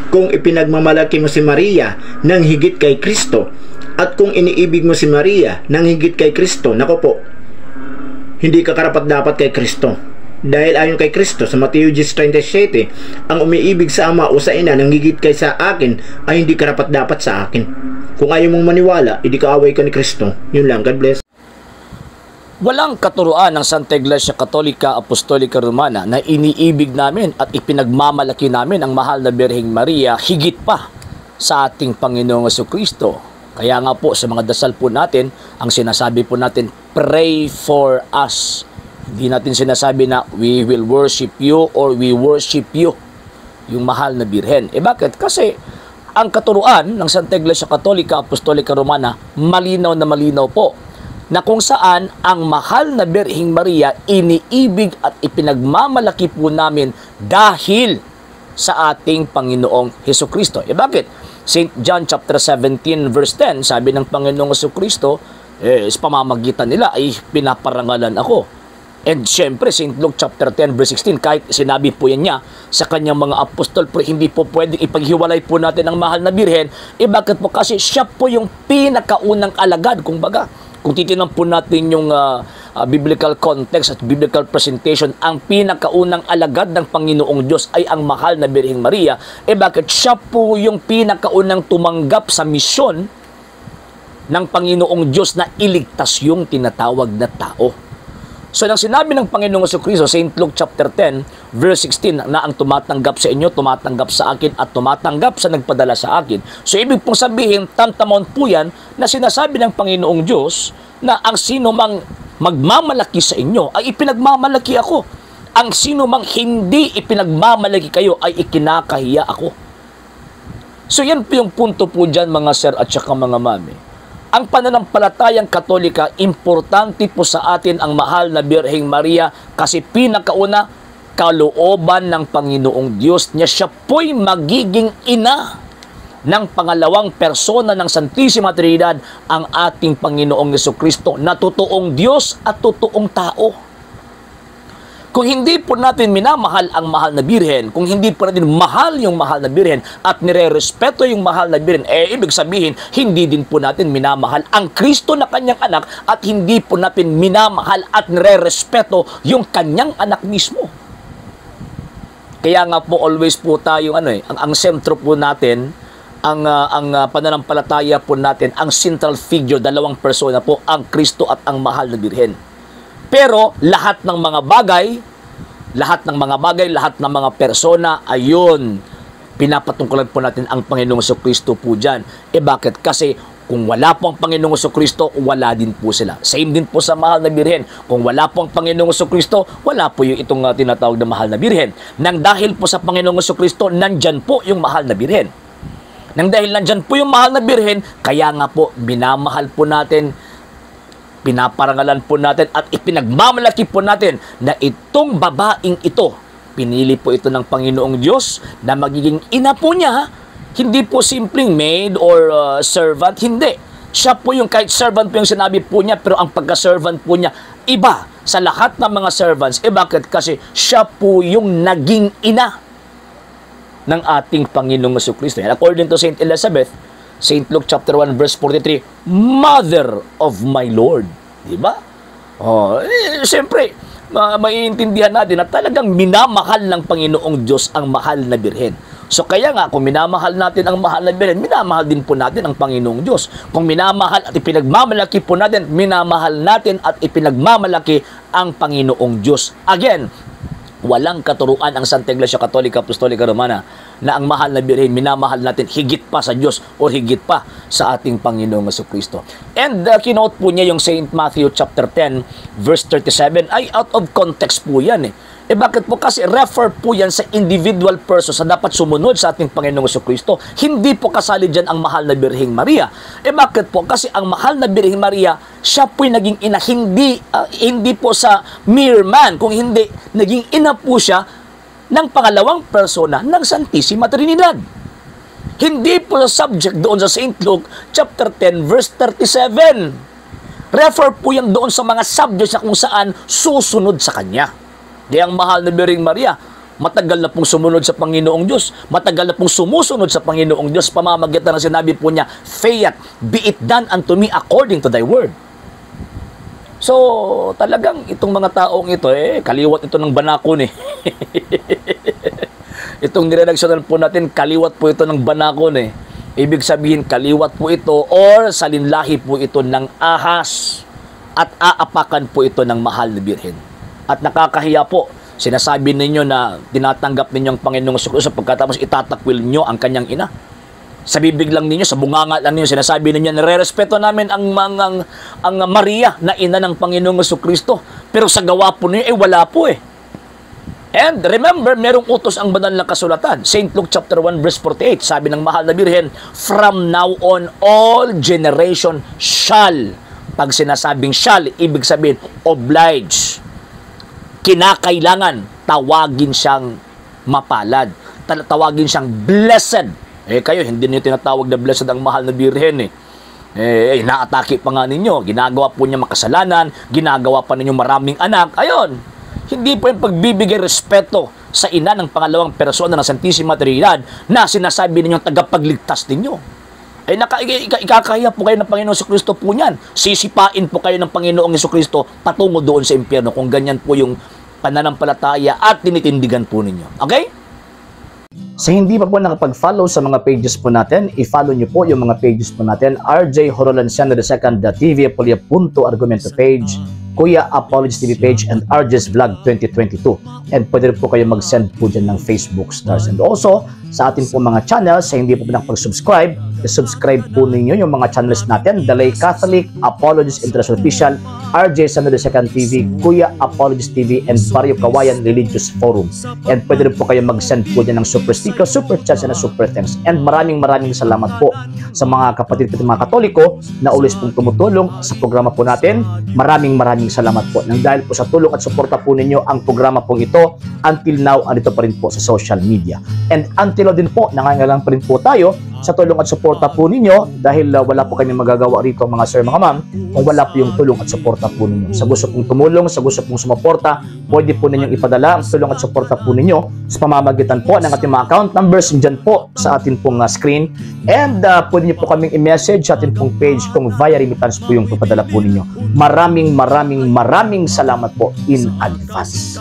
kung ipinagmamalaki mo si Maria nang higit kay Kristo, at kung iniibig mo si Maria nang higit kay Kristo, nako po, hindi ka karapat-dapat kay Kristo. Dahil ayon kay Kristo sa Mateo 10:37, ang umiibig sa ama o sa ina nang higit kay sa akin ay hindi karapat-dapat sa akin. Kung ayaw mong maniwala, hindi kaaway ka ni Kristo. Yun lang. God bless. Walang katuruan ng Santa Iglesia Katolika Apostolika Romana na iniibig namin at ipinagmamalaki namin ang mahal na Birheng Maria higit pa sa ating Panginoong Jesucristo. Kaya nga po sa mga dasal po natin, ang sinasabi po natin, pray for us. Hindi natin sinasabi na we will worship you or we worship you, yung mahal na Birhen. Bakit? Kasi ang katuruan ng Santa Iglesia Katolika Apostolika Romana, malinaw na malinaw po, na kung saan ang mahal na Birheng Maria iniibig at ipinagmamalaki po namin dahil sa ating Panginoong Hesukristo. Bakit? St. John chapter 17 verse 10, sabi ng Panginoong Hesukristo, sa pamamagitan nila ay pinaparangalan ako. And syempre, St. Luke chapter 10 verse 16, kahit sinabi po yan niya sa kanyang mga apostol, pero hindi po pwedeng ipaghiwalay po natin ang mahal na Birhen. Bakit po? Kasi siya po yung pinakaunang alagad, kumbaga. Kung titignan po natin yung biblical context at biblical presentation, ang pinakaunang alagad ng Panginoong Diyos ay ang mahal na Birheng Maria. Bakit? Siya po yung pinakaunang tumanggap sa misyon ng Panginoong Diyos na iligtas yung tinatawag na tao. So, nang sinabi ng Panginoong Jesucristo, St. Luke chapter 10, verse 16, na ang tumatanggap sa inyo, tumatanggap sa akin, at tumatanggap sa nagpadala sa akin. So, ibig pong sabihin, tantamount po yan na sinasabi ng Panginoong Diyos na ang sino mang magmamalaki sa inyo ay ipinagmamalaki ako. Ang sino mang hindi ipinagmamalaki kayo ay ikinakahiya ako. So, yan po yung punto po dyan, mga sir at saka mga mami. Ang pananampalatayang Katolika, importante po sa atin ang mahal na Birheng Maria kasi pinakauna, kalooban ng Panginoong Diyos niya. Siya po'y magiging ina ng pangalawang persona ng Santissima Trinidad, ang ating Panginoong Jesucristo na totoong Diyos at totoong tao. Kung hindi po natin minamahal ang mahal na Birhen, kung hindi po natin mahal yung mahal na Birhen at nire-respeto yung mahal na Birhen, ibig sabihin, hindi din po natin minamahal ang Kristo na kanyang anak at hindi po natin minamahal at nire-respeto yung kanyang anak mismo. Kaya nga po, always po tayo, ang sentro po natin, ang pananampalataya po natin, ang central figure, dalawang persona po, ang Kristo at ang mahal na Birhen. Pero lahat ng mga bagay, lahat ng mga persona, ayun, pinapatungkulan po natin ang Panginoong Jesucristo po dyan. Bakit? Kasi kung wala po ang Panginoong Jesucristo, wala din po sila. Same din po sa mahal na Birhen. Kung wala po ang Panginoong Jesucristo, wala po yung itong tinatawag na mahal na Birhen. Nang dahil po sa Panginoong Jesucristo, nandyan po yung mahal na Birhen. Nang dahil nandyan po yung mahal na Birhen, kaya nga po, binamahal po natin, pinaparangalan po natin at ipinagmamalaki po natin na itong babaeng ito, pinili po ito ng Panginoong Diyos na magiging ina po niya, hindi po simpleng maid or servant, hindi. Siya po yung, kahit servant po yung sinabi po niya, pero ang pagka-servant po niya, iba sa lahat ng mga servants. Bakit? Kasi siya po yung naging ina ng ating Panginoong Jesucristo. According to Saint Elizabeth, St. Luke chapter 1 verse 43, Mother of my Lord. Diba? Siyempre, maiintindihan natin na talagang minamahal ng Panginoong Diyos ang mahal na Birhen. So kaya nga, kung minamahal natin ang mahal na Birhen, minamahal din po natin ang Panginoong Diyos. Kung minamahal at ipinagmamalaki po natin, minamahal natin at ipinagmamalaki ang Panginoong Diyos. Again, walang katuruan ang Santa Iglesia Katolika Apostolika Romana na ang mahal na Birhen minamahal natin higit pa sa Diyos o higit pa sa ating Panginoong Jesucristo. And kinote po niya yung St. Matthew chapter 10 verse 37 ay out of context po yan bakit po? Kasi refer po yan sa individual person sa dapat sumunod sa ating Panginoong Jesucristo. Hindi po kasali dyan ang mahal na Birheng Maria. Bakit po? Kasi ang mahal na Birheng Maria, siya po'y naging ina, hindi po sa mere man, kung hindi, naging ina po siya ng pangalawang persona ng Santissima Trinidad. Hindi po sa subject doon sa St. Luke chapter 10 verse 37. Refer po yan doon sa mga subjects na kung saan susunod sa kanya. Di ang mahal na Birheng Maria, matagal na pong sumunod sa Panginoong Diyos, matagal na pong sumusunod sa Panginoong Diyos, pamamagitan ng sinabi po niya, "Fiat, be it done unto me according to thy word." So, talagang itong mga taong ito, kaliwat ito ng banakon eh. Itong niredaksyonan po natin, kaliwat po ito ng banakon eh. Ibig sabihin, kaliwat po ito or salinlahi po ito ng ahas at aapakan po ito ng mahal na birhen. At nakakahiya po, sinasabi ninyo na tinatanggap ninyo ang Panginoong Jesucristo pagkatapos itatakwil nyo ang kanyang ina. Sa bibig lang ninyo, sa bunganga lang ninyo, sinasabi ninyo, nire-respeto namin ang Maria na ina ng Panginoong Jesucristo. Pero sa gawa po ninyo, wala po eh. And remember, merong utos ang banal na kasulatan. St. Luke chapter 1 verse 48, sabi ng mahal na birhen, "From now on, all generation shall." Pag sinasabing shall, ibig sabihin, oblige. Kinakailangan, tawagin siyang mapalad. Tawagin siyang blessed. Kayo, hindi niyo tinatawag na blessed ang mahal na birhen eh. Inaatake pa nga ninyo. Ginagawa po niya makasalanan. Ginagawa pa ninyo maraming anak. Ayun. Hindi po yung pagbibigay respeto sa ina ng pangalawang persona ng Santissima Trinidad na sinasabi ninyong tagapagligtas ninyo. Ikakahiya po kayo ng Panginoong Jesucristo po niyan. Sisipain po kayo ng Panginoong Jesucristo patungo doon sa impyerno kung ganyan po yung pananampalataya at tinitindigan po ninyo. Okay? Sa hindi pa po nakapag-follow sa mga pages po natin, i-follow nyo po yung mga pages po natin, RJ Horolanciano II TV, Argumento page, Kuya Apologist TV page, and RJ's Vlog 2022. And pwede rin po kayo mag-send po dyan ng Facebook stars. And also, sa ating po mga channels, sa hindi po nakapag-subscribe, i-subscribe po ninyo yung mga channels natin, The Lay Catholic, Apologist International Official, RJ Sano II TV, Kuya Apologist TV, and Barrio Kawayan Religious Forum. And pwede rin po kayo mag-send po dyan ng super sticker, super chats, and super thanks. And maraming salamat po sa mga kapatid at mga Katoliko na ulis pong tumutulong sa programa po natin. Maraming salamat po. Nang dahil po sa tulong at suporta po ninyo, ang programa pong ito, until now, andito pa rin po sa social media. And until now din po, nangangailangan pa rin po tayo sa tulong at suporta po ninyo dahil wala po kami magagawa rito mga sir, mga ma'am, kung wala po yung tulong at suporta po ninyo. Sa gusto pong tumulong, sa gusto pong sumuporta, pwede po ninyong ipadala ang tulong at suporta po ninyo sa pamamagitan po ng ating mga account numbers dyan po sa atin pong screen. And pwede nyo po kaming i-message sa atin pong page kung via remittance po yung papadala po ninyo. Maraming salamat po in advance.